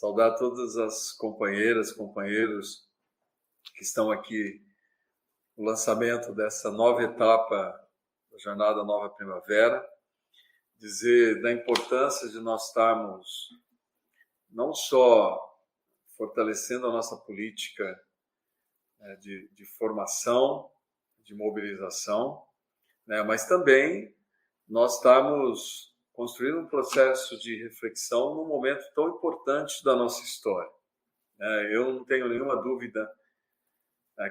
Saudar todas as companheiras, companheiros que estão aqui no lançamento dessa nova etapa da Jornada Nova Primavera. Dizer da importância de nós estarmos não só fortalecendo a nossa política de formação, de mobilização, mas também nós estamos construindo um processo de reflexão num momento tão importante da nossa história. Eu não tenho nenhuma dúvida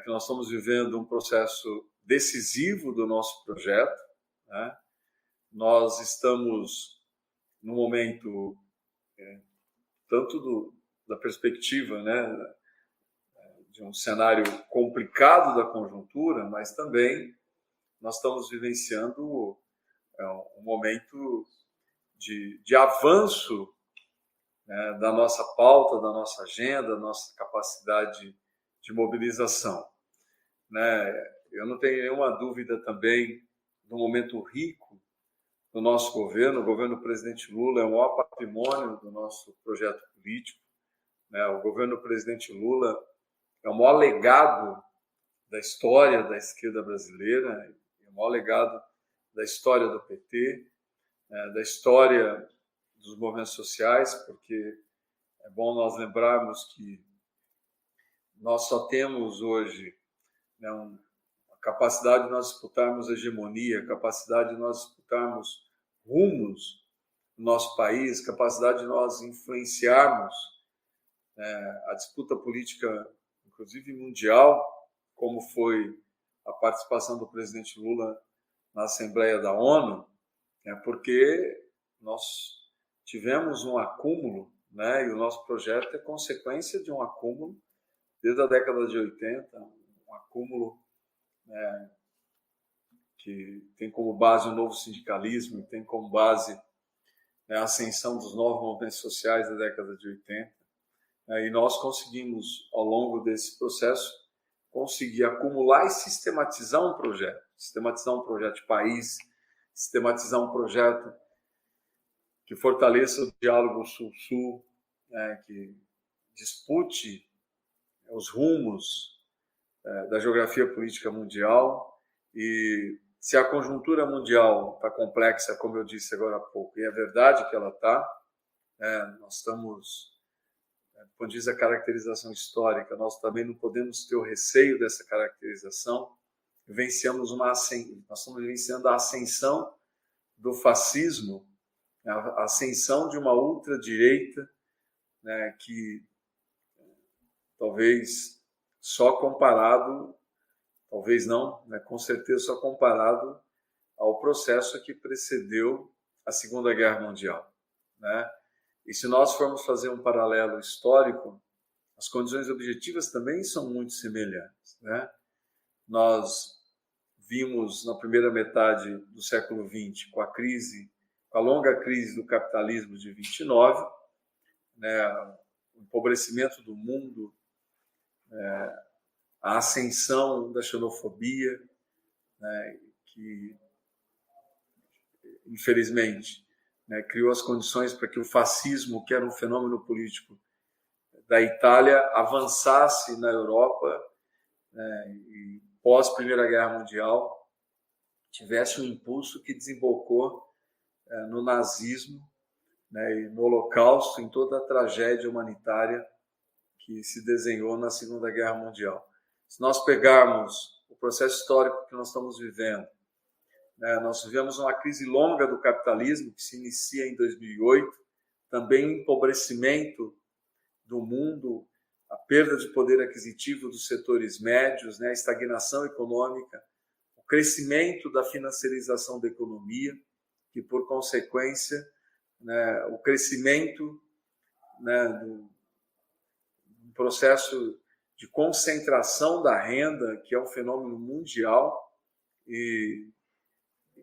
que nós estamos vivendo um processo decisivo do nosso projeto. Nós estamos num momento, tanto da perspectiva de um cenário complicado da conjuntura, mas também nós estamos vivenciando um momento de avanço da nossa pauta, da nossa agenda, da nossa capacidade de mobilização. Eu não tenho nenhuma dúvida também do momento rico do nosso governo. O governo do presidente Lula é o maior patrimônio do nosso projeto político. O governo do presidente Lula é o maior legado da história da esquerda brasileira, é o maior legado da história do PT, da história dos movimentos sociais, porque é bom nós lembrarmos que nós só temos hoje a capacidade de nós disputarmos hegemonia, a capacidade de nós disputarmos rumos no nosso país, capacidade de nós influenciarmos a disputa política, inclusive mundial, como foi a participação do presidente Lula na Assembleia da ONU, porque nós tivemos um acúmulo, e o nosso projeto é consequência de um acúmulo desde a década de 80, um acúmulo que tem como base o novo sindicalismo, tem como base a ascensão dos novos movimentos sociais da década de 80. E nós conseguimos, ao longo desse processo, conseguir acumular e sistematizar um projeto de país, sistematizar um projeto que fortaleça o diálogo Sul-Sul, que dispute os rumos da geografia política mundial. E se a conjuntura mundial está complexa, como eu disse agora há pouco, e é verdade que ela está, nós estamos, quando diz a caracterização histórica, nós também não podemos ter o receio dessa caracterização. Nós estamos vivenciando a ascensão do fascismo, a ascensão de uma ultradireita, que talvez só comparado, talvez não, com certeza só comparado ao processo que precedeu a Segunda Guerra Mundial. E se nós formos fazer um paralelo histórico, as condições objetivas também são muito semelhantes. Nós vimos na primeira metade do século XX, com a longa crise do capitalismo de 29, o empobrecimento do mundo, a ascensão da xenofobia, que, infelizmente, criou as condições para que o fascismo, que era um fenômeno político da Itália, avançasse na Europa, e pós-Primeira Guerra Mundial tivesse um impulso que desembocou no nazismo, e no Holocausto, em toda a tragédia humanitária que se desenhou na Segunda Guerra Mundial. Se nós pegarmos o processo histórico que nós estamos vivendo, nós vivemos uma crise longa do capitalismo que se inicia em 2008, também o empobrecimento do mundo, a perda de poder aquisitivo dos setores médios, a estagnação econômica, o crescimento da financiarização da economia, que, por consequência, o crescimento do processo de concentração da renda, que é um fenômeno mundial, e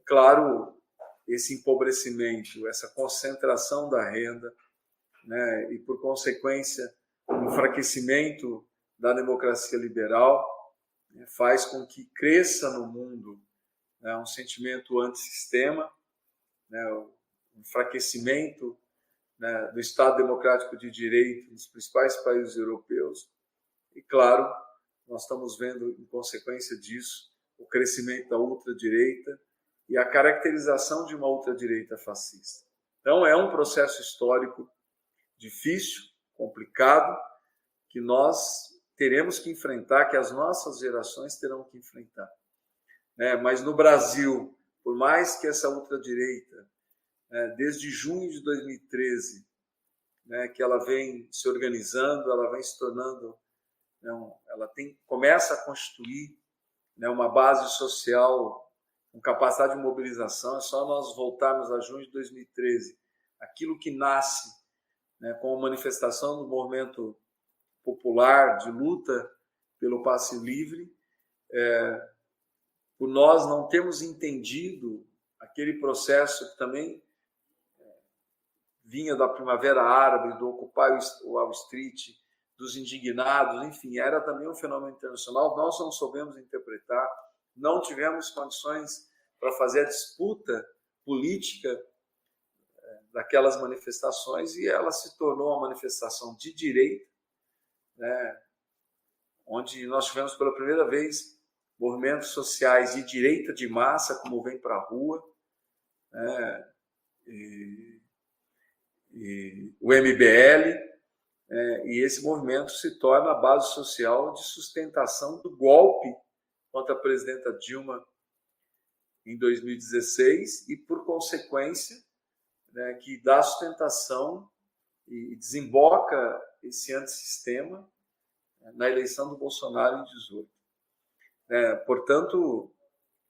claro, esse empobrecimento, essa concentração da renda, e, por consequência, o enfraquecimento da democracia liberal, faz com que cresça no mundo um sentimento antissistema, o enfraquecimento né, do Estado Democrático de Direito nos principais países europeus. E, claro, nós estamos vendo, em consequência disso, o crescimento da ultradireita e a caracterização de uma ultradireita fascista. Então, é um processo histórico difícil, complicado, que nós teremos que enfrentar, que as nossas gerações terão que enfrentar. Mas no Brasil, por mais que essa ultradireita, desde junho de 2013, que ela vem se organizando, ela vem se tornando, ela começa a constituir uma base social com capacidade de mobilização. É só nós voltarmos a junho de 2013, aquilo que nasce com a manifestação do movimento popular de luta pelo passe livre, por nós não termos entendido aquele processo que também vinha da Primavera Árabe, do Occupy Wall Street, dos indignados, enfim, era também um fenômeno internacional. Nós não soubemos interpretar, não tivemos condições para fazer a disputa política daquelas manifestações, e ela se tornou uma manifestação de direita, onde nós tivemos pela primeira vez movimentos sociais de direita de massa, como Vem para a Rua, e o MBL, e esse movimento se torna a base social de sustentação do golpe contra a presidenta Dilma em 2016 e, por consequência, que dá sustentação e desemboca esse antissistema na eleição do Bolsonaro em 2018. Portanto,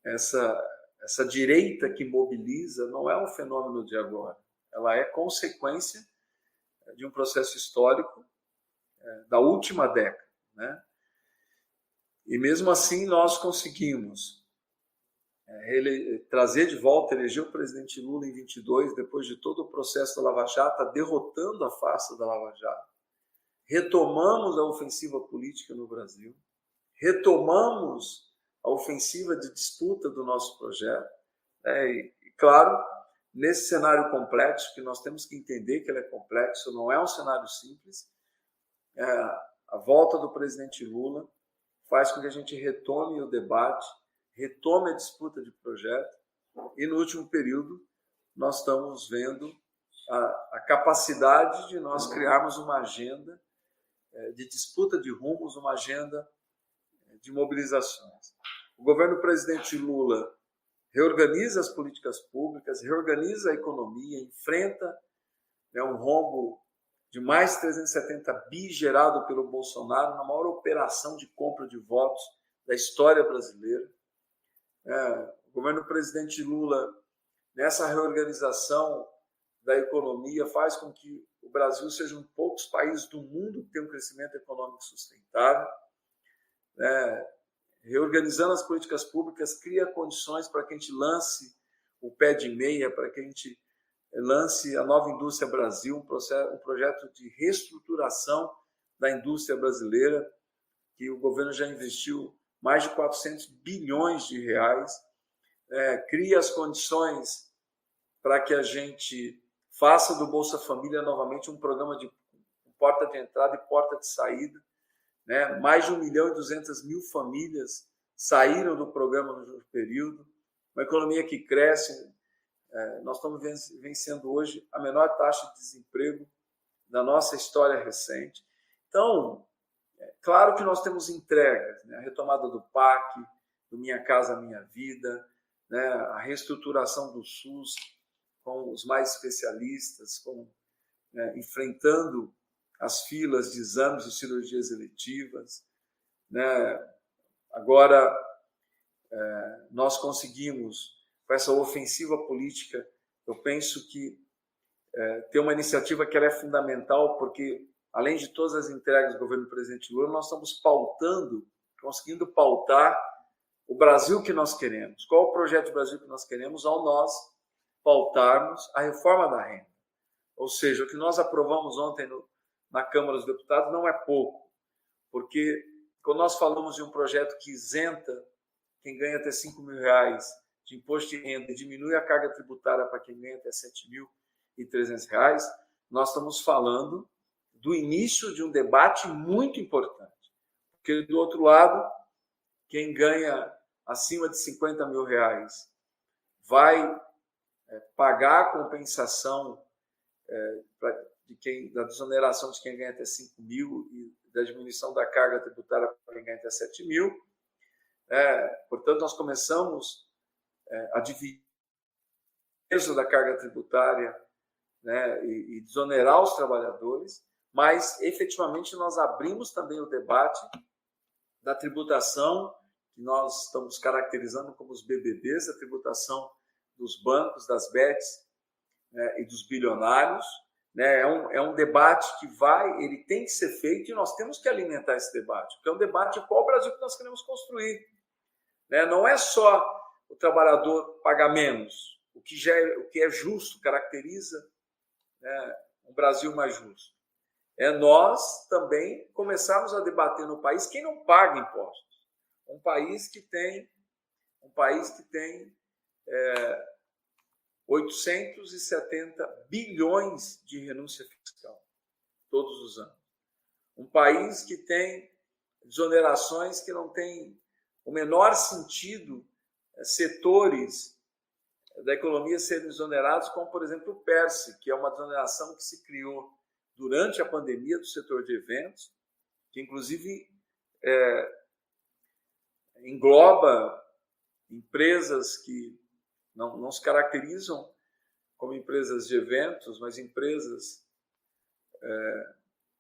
essa direita que mobiliza não é um fenômeno de agora, ela é consequência de um processo histórico da última década. E mesmo assim nós conseguimos trazer de volta, eleger o presidente Lula em 22, depois de todo o processo da Lava Jato, derrotando a farsa da Lava Jato. Retomamos a ofensiva política no Brasil, retomamos a ofensiva de disputa do nosso projeto, e claro, nesse cenário complexo, que nós temos que entender que ele é complexo, não é um cenário simples, a volta do presidente Lula faz com que a gente retome o debate, retome a disputa de projeto, e no último período nós estamos vendo a capacidade de nós criarmos uma agenda de disputa de rumos, uma agenda de mobilizações. O governo do presidente Lula reorganiza as políticas públicas, reorganiza a economia, enfrenta um rombo de mais de 370 bi gerado pelo Bolsonaro, na maior operação de compra de votos da história brasileira. O governo do presidente Lula, nessa reorganização da economia, faz com que o Brasil seja um dos poucos países do mundo que tem um crescimento econômico sustentável. Reorganizando as políticas públicas, cria condições para que a gente lance o pé de meia, para que a gente lance a Nova Indústria Brasil, um projeto de reestruturação da indústria brasileira, que o governo já investiu mais de 400 bilhões de reais, cria as condições para que a gente faça do Bolsa Família novamente um programa de porta de entrada e porta de saída. Mais de 1.200.000 famílias saíram do programa no período, uma economia que cresce. Nós estamos vencendo hoje a menor taxa de desemprego da nossa história recente. Então, claro que nós temos entregas, a retomada do PAC, do Minha Casa Minha Vida, a reestruturação do SUS com os mais especialistas, enfrentando as filas de exames e cirurgias eletivas. Agora, nós conseguimos, com essa ofensiva política, eu penso que ter uma iniciativa que ela é fundamental, porque, além de todas as entregas do governo do presidente Lula, nós estamos conseguindo pautar o Brasil que nós queremos. Qual o projeto de Brasil que nós queremos ao nós pautarmos a reforma da renda? Ou seja, o que nós aprovamos ontem na Câmara dos Deputados não é pouco, porque quando nós falamos de um projeto que isenta quem ganha até R$5.000 de imposto de renda e diminui a carga tributária para quem ganha até R$7.300, nós estamos falando do início de um debate muito importante. Porque, do outro lado, quem ganha acima de 50 mil reais vai pagar a compensação da desoneração de quem ganha até 5 mil e da diminuição da carga tributária para quem ganha até 7 mil. Portanto, nós começamos a dividir o peso da carga tributária, né, e desonerar os trabalhadores, mas, efetivamente, nós abrimos também o debate da tributação, que nós estamos caracterizando como os BBBs, a tributação dos bancos, das bets, né, e dos bilionários. Né? É um debate que ele tem que ser feito e nós temos que alimentar esse debate, porque é um debate de qual Brasil que nós queremos construir. Né? Não é só o trabalhador pagar menos, o que é justo, caracteriza, né, um Brasil mais justo. É nós também começarmos a debater no país quem não paga impostos. Um país que tem 870 bilhões de renúncia fiscal todos os anos. Um país que tem desonerações que não têm o menor sentido, setores da economia serem desonerados, como, por exemplo, o PERSE, que é uma desoneração que se criou durante a pandemia do setor de eventos, que, inclusive, engloba empresas que não se caracterizam como empresas de eventos, mas empresas,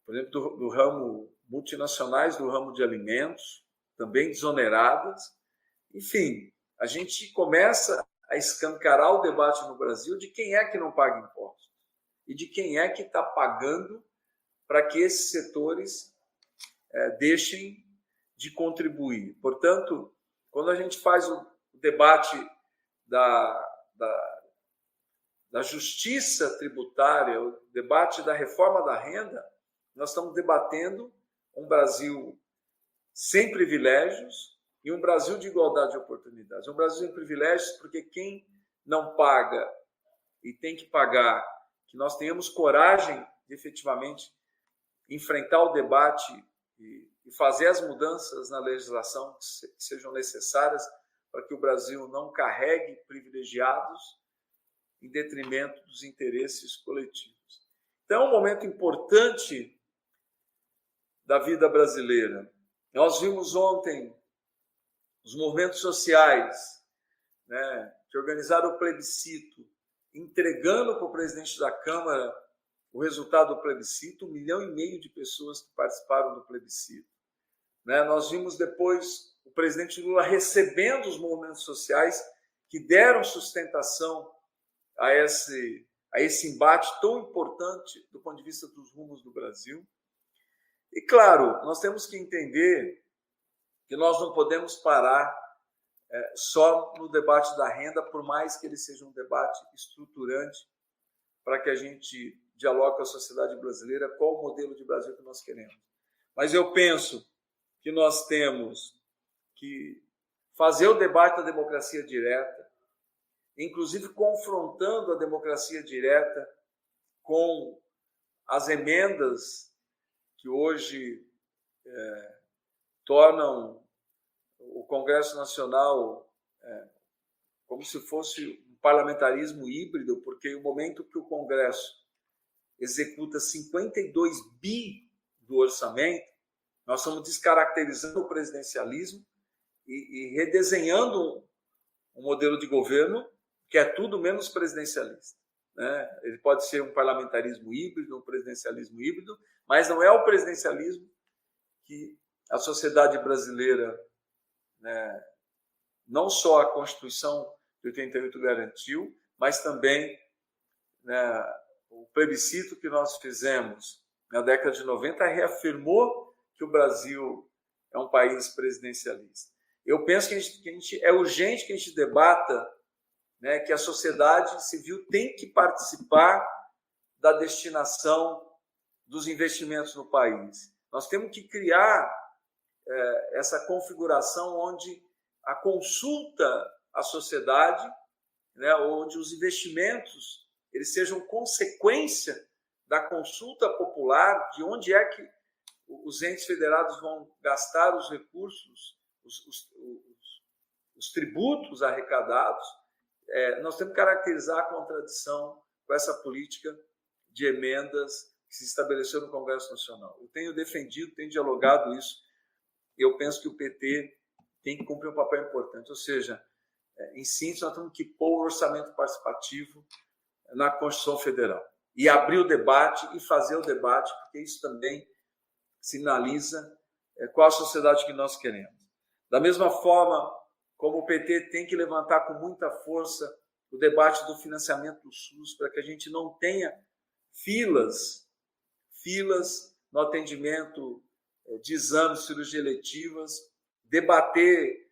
por exemplo, do ramo multinacionais, do ramo de alimentos, também desoneradas. Enfim, a gente começa a escancarar o debate no Brasil de quem é que não paga impostos e de quem é que está pagando para que esses setores deixem de contribuir. Portanto, quando a gente faz o debate da justiça tributária, o debate da reforma da renda, nós estamos debatendo um Brasil sem privilégios e um Brasil de igualdade de oportunidades. Um Brasil sem privilégios porque quem não paga e tem que pagar, que nós tenhamos coragem de efetivamente enfrentar o debate e fazer as mudanças na legislação que sejam necessárias para que o Brasil não carregue privilegiados em detrimento dos interesses coletivos. Então, é um momento importante da vida brasileira. Nós vimos ontem os movimentos sociais, né, que organizaram o plebiscito, entregando para o presidente da Câmara o resultado do plebiscito, 1,5 milhão de pessoas que participaram do plebiscito. Né? Nós vimos depois o presidente Lula recebendo os movimentos sociais que deram sustentação a esse embate tão importante do ponto de vista dos rumos do Brasil. E, claro, nós temos que entender que nós não podemos parar só no debate da renda, por mais que ele seja um debate estruturante para que a gente dialogue com a sociedade brasileira qual o modelo de Brasil que nós queremos. Mas eu penso que nós temos que fazer o debate da democracia direta, inclusive confrontando a democracia direta com as emendas que hoje tornam o Congresso Nacional como se fosse um parlamentarismo híbrido, porque o momento que o Congresso executa 52 bi do orçamento, nós estamos descaracterizando o presidencialismo e redesenhando um modelo de governo que é tudo menos presidencialista. Né? Ele pode ser um parlamentarismo híbrido, um presidencialismo híbrido, mas não é o presidencialismo que a sociedade brasileira, né, não só a Constituição de 88 garantiu, mas também, né, o plebiscito que nós fizemos na década de 90 reafirmou que o Brasil é um país presidencialista. Eu penso que é urgente que a gente debata, né, que a sociedade civil tem que participar da destinação dos investimentos no país. Nós temos que criar essa configuração onde a consulta à sociedade, né, onde os investimentos eles sejam consequência da consulta popular, de onde é que os entes federados vão gastar os recursos, os tributos arrecadados. Nós temos que caracterizar a contradição com essa política de emendas que se estabeleceu no Congresso Nacional. Eu tenho defendido, tenho dialogado isso. Eu penso que o PT tem que cumprir um papel importante, ou seja, em síntese, nós temos que pôr o orçamento participativo na Constituição Federal e abrir o debate e fazer o debate, porque isso também sinaliza qual a sociedade que nós queremos. Da mesma forma como o PT tem que levantar com muita força o debate do financiamento do SUS, para que a gente não tenha filas no atendimento de exames, cirurgias eletivas, debater,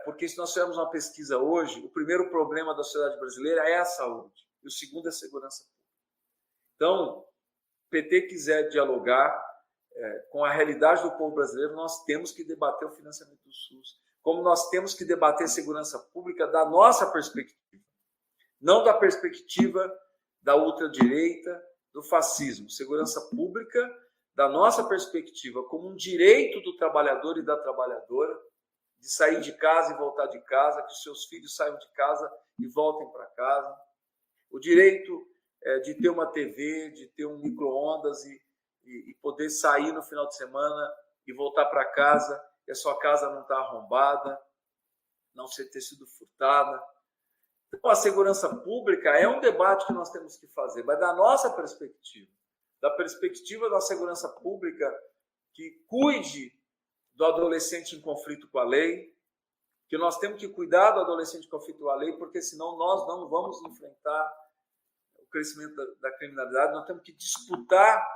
porque se nós tivermos uma pesquisa hoje, o primeiro problema da sociedade brasileira é a saúde, e o segundo é a segurança pública. Então, o PT quiser dialogar com a realidade do povo brasileiro, nós temos que debater o financiamento do SUS, como nós temos que debater segurança pública da nossa perspectiva, não da perspectiva da ultradireita, do fascismo. Segurança pública da nossa perspectiva como um direito do trabalhador e da trabalhadora de sair de casa e voltar de casa, que os seus filhos saiam de casa e voltem para casa. O direito de ter uma TV, de ter um micro-ondas e poder sair no final de semana e voltar para casa e a sua casa não está arrombada, não ter sido furtada. Então, a segurança pública é um debate que nós temos que fazer, mas da nossa perspectiva, da perspectiva da segurança pública que cuide do adolescente em conflito com a lei, que nós temos que cuidar do adolescente em conflito com a lei, porque senão nós não vamos enfrentar o crescimento da criminalidade, nós temos que disputar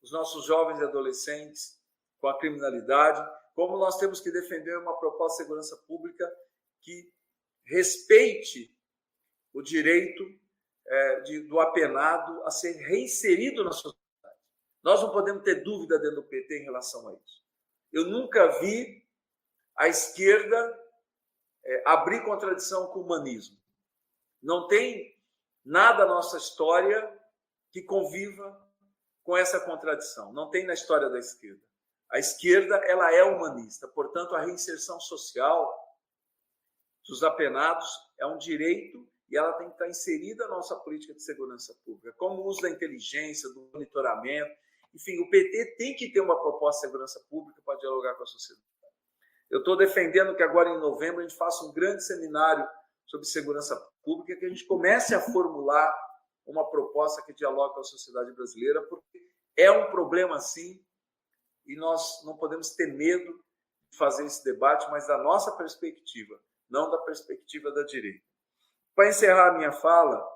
os nossos jovens e adolescentes com a criminalidade, como nós temos que defender uma proposta de segurança pública que respeite o direito do apenado a ser reinserido na sociedade. Nós não podemos ter dúvida dentro do PT em relação a isso. Eu nunca vi a esquerda abrir contradição com o humanismo. Não tem nada na nossa história que conviva com essa contradição. Não tem na história da esquerda. A esquerda, ela é humanista. Portanto, a reinserção social dos apenados é um direito e ela tem que estar inserida na nossa política de segurança pública, como o uso da inteligência, do monitoramento. Enfim, o PT tem que ter uma proposta de segurança pública para dialogar com a sociedade. Eu estou defendendo que agora, em novembro, a gente faça um grande seminário sobre segurança pública, que a gente comece a formular uma proposta que dialogue com a sociedade brasileira, porque é um problema, sim, e nós não podemos ter medo de fazer esse debate, mas da nossa perspectiva, não da perspectiva da direita. Para encerrar a minha fala,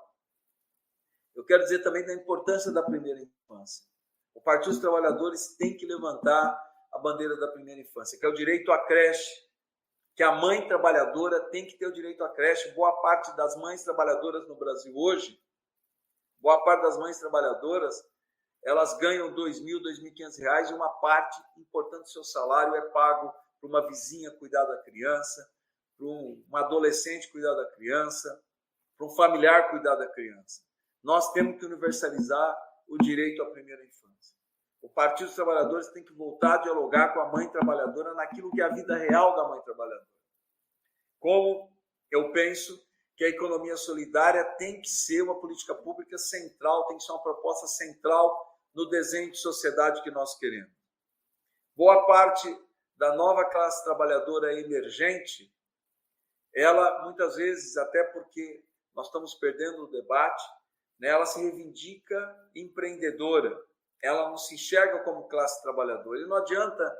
eu quero dizer também da importância da primeira infância. O Partido dos Trabalhadores tem que levantar a bandeira da primeira infância, que é o direito à creche, que a mãe trabalhadora tem que ter o direito à creche. Boa parte das mães trabalhadoras no Brasil hoje, boa parte das mães trabalhadoras, elas ganham R$2.000, R$2.500 e uma parte importante do seu salário é pago para uma vizinha cuidar da criança, para um adolescente cuidar da criança, para um familiar cuidar da criança. Nós temos que universalizar o direito à primeira infância. O Partido dos Trabalhadores tem que voltar a dialogar com a mãe trabalhadora naquilo que é a vida real da mãe trabalhadora. Como eu penso que a economia solidária tem que ser uma política pública central, tem que ser uma proposta central no desenho de sociedade que nós queremos. Boa parte da nova classe trabalhadora emergente, ela, muitas vezes, até porque nós estamos perdendo o debate, né, ela se reivindica empreendedora, ela não se enxerga como classe trabalhadora. E não adianta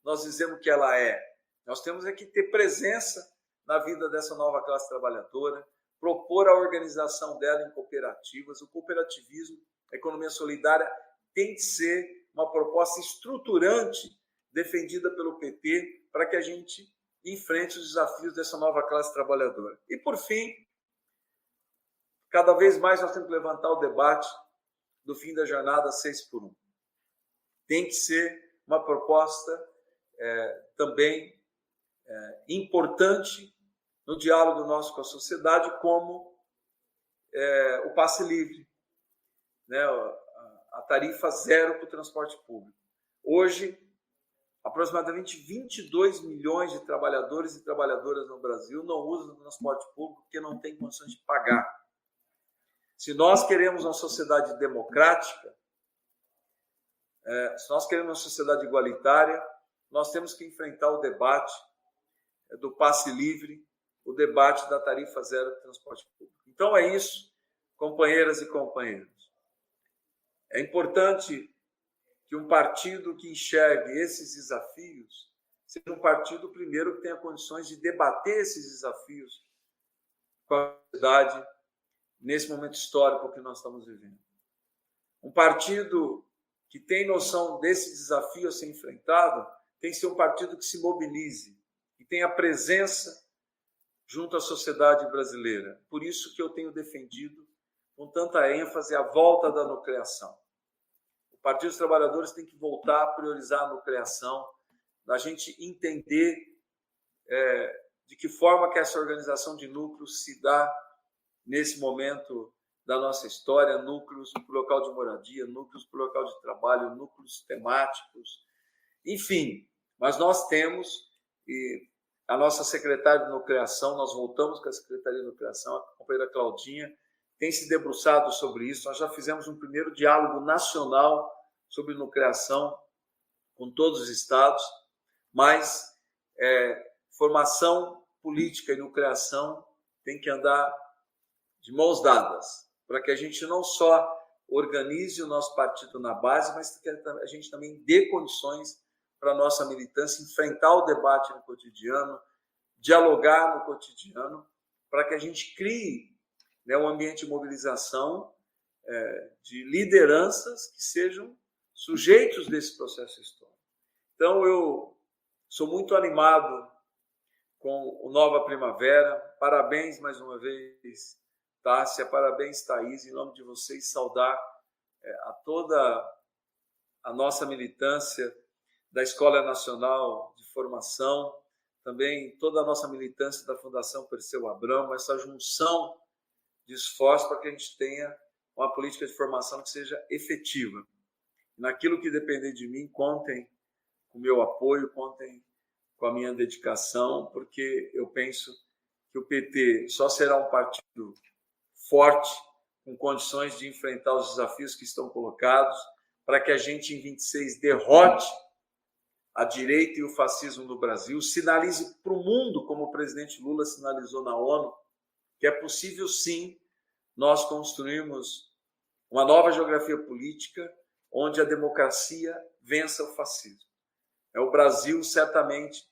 nós dizermos que ela é. Nós temos que ter presença na vida dessa nova classe trabalhadora, propor a organização dela em cooperativas. O cooperativismo, a economia solidária, tem que ser uma proposta estruturante defendida pelo PT para que a gente enfrente os desafios dessa nova classe trabalhadora. E, por fim, cada vez mais nós temos que levantar o debate do fim da jornada 6x1. Tem que ser uma proposta também importante no diálogo nosso com a sociedade, como o passe livre. Né? a tarifa zero para o transporte público. Hoje, aproximadamente 22 milhões de trabalhadores e trabalhadoras no Brasil não usam o transporte público porque não têm condições de pagar. Se nós queremos uma sociedade democrática, se nós queremos uma sociedade igualitária, nós temos que enfrentar o debate do passe livre, o debate da tarifa zero do transporte público. Então é isso, companheiras e companheiros. É importante que um partido que enxergue esses desafios seja um partido, primeiro, que tenha condições de debater esses desafios com a sociedade nesse momento histórico que nós estamos vivendo. Um partido que tem noção desse desafio a ser enfrentado tem que ser um partido que se mobilize, que tenha presença junto à sociedade brasileira. Por isso que eu tenho defendido com tanta ênfase a volta da nucleação. O Partido dos Trabalhadores tem que voltar a priorizar a nucleação, da gente entender de que forma que essa organização de núcleos se dá nesse momento da nossa história, núcleos para o local de moradia, núcleos para o local de trabalho, núcleos temáticos, enfim. Mas nós temos, e a nossa secretária de nucleação, nós voltamos com a Secretaria de Nucleação, a companheira Claudinha, tem se debruçado sobre isso. Nós já fizemos um primeiro diálogo nacional sobre nucleação com todos os estados, mas formação política e nucleação tem que andar de mãos dadas, para que a gente não só organize o nosso partido na base, mas que a gente também dê condições para a nossa militância enfrentar o debate no cotidiano, dialogar no cotidiano, para que a gente crie um ambiente de mobilização de lideranças que sejam sujeitos desse processo histórico. Então, eu sou muito animado com o Nova Primavera. Parabéns mais uma vez, Tássia, parabéns, Thaís, em nome de vocês, saudar a toda a nossa militância da Escola Nacional de Formação, também toda a nossa militância da Fundação Perseu Abramo, essa junção de esforços para que a gente tenha uma política de formação que seja efetiva. Naquilo que depender de mim, contem com o meu apoio, contem com a minha dedicação, porque eu penso que o PT só será um partido forte, com condições de enfrentar os desafios que estão colocados, para que a gente, em 26, derrote a direita e o fascismo no Brasil, sinalize para o mundo, como o presidente Lula sinalizou na ONU, que é possível, sim, nós construirmos uma nova geografia política onde a democracia vença o fascismo. O Brasil, certamente,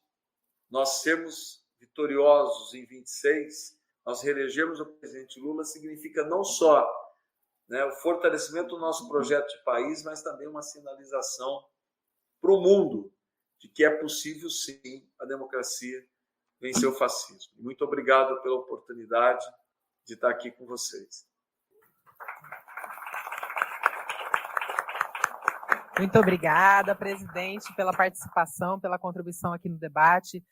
nós sermos vitoriosos em 26, nós reelegemos o presidente Lula, significa não só o fortalecimento do nosso projeto de país, mas também uma sinalização para o mundo de que é possível, sim, a democracia vencer o fascismo. Muito obrigado pela oportunidade de estar aqui com vocês. Muito obrigada, presidente, pela participação, pela contribuição aqui no debate.